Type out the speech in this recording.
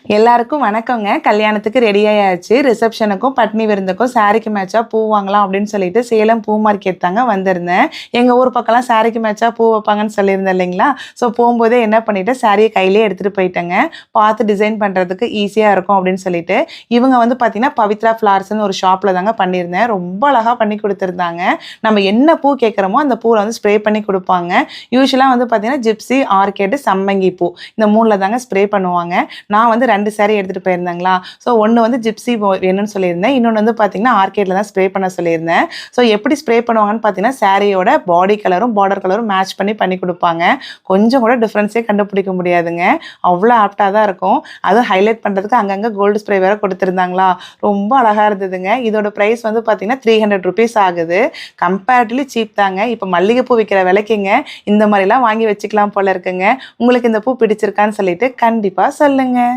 எல்லாருக்கும் வணக்கங்க. கல்யாணத்துக்கு ரெடி ஆயாச்சு. ரிசப்ஷனுக்கும், பட்னி விருந்துக்கும் சாரிக்கு மேட்சா பூ வாங்கலாம் அப்படின்னு சொல்லிட்டு சேலம் பூ மார்க்கெட் தாங்க வந்திருந்தேன். எங்க ஊர் பக்கம்லாம் சாரிக்கு மேட்சா பூ வைப்பாங்கன்னு சொல்லியிருந்தேன் இல்லைங்களா? ஸோ போம்போதே என்ன பண்ணிட்டேன், சாரிய கையிலேயே எடுத்துட்டு போயிட்டேங்க. பார்த்து டிசைன் பண்றதுக்கு ஈஸியா இருக்கும் அப்படின்னு சொல்லிட்டு. இவங்க வந்து பார்த்தீங்கன்னா, பவித்ரா ஃப்ளார்ஸ்ன்னு ஒரு ஷாப்ல தாங்க பண்ணியிருந்தேன். ரொம்ப அழகா பண்ணி குடுத்துருந்தாங்க. நம்ம என்ன பூ கேட்குறோமோ அந்த பூவ வந்து ஸ்ப்ரே பண்ணி குடுப்பாங்க. யூசுவலா வந்து பார்த்தீங்கன்னா, ஜிப்ஸி, ஆர்கிட், சம்மங்கி பூ இந்த 3ல தாங்க ஸ்ப்ரே பண்ணுவாங்க. நான் வந்து 2 சாரி எடுத்துட்டு போயிருந்தேங்களா. ஸோ ஒண்ணு வந்து ஜிப்ஸி வேணும்னு சொல்லியிருந்தேன். இன்னொன்னு வந்து பார்த்தீங்கன்னா, ஆர்கேட்ல தான் ஸ்ப்ரே பண்ண சொல்லியிருந்தேன். ஸோ எப்படி ஸ்ப்ரே பண்ணுவாங்கன்னு பார்த்தீங்கன்னா, சாரியோட பாடி கலரும், பார்டர் கலரும் மேட்ச் பண்ணி குடுப்பாங்க. கொஞ்சம் கூட டிஃபரன்ஸே கண்டுபிடிக்க முடியாதுங்க. அவ்வளோ ஆப்ட்டா தான் இருக்கும். அதுவும் ஹைலைட் பண்றதுக்கு அங்கங்க கோல்டு ஸ்ப்ரே வேற குடுத்துருந்தாங்களா. ரொம்ப அழகா இருந்ததுங்க. இதோட பிரைஸ் வந்து பார்த்தீங்கன்னா, ₹300 ஆகுது. கம்பேரிட்டிவ்லி சீப் தாங்க. இப்ப மல்லிகைப்பூ விக்கிற விலைக்குங்க இந்த மாரிலாம் வாங்கி வச்சுக்கலாம் போல இருக்குங்க. உங்களுக்கு இந்த பூ பிடிச்சிருக்கான்னு சொல்லிட்டு கண்டிப்பா சொல்லுங்க.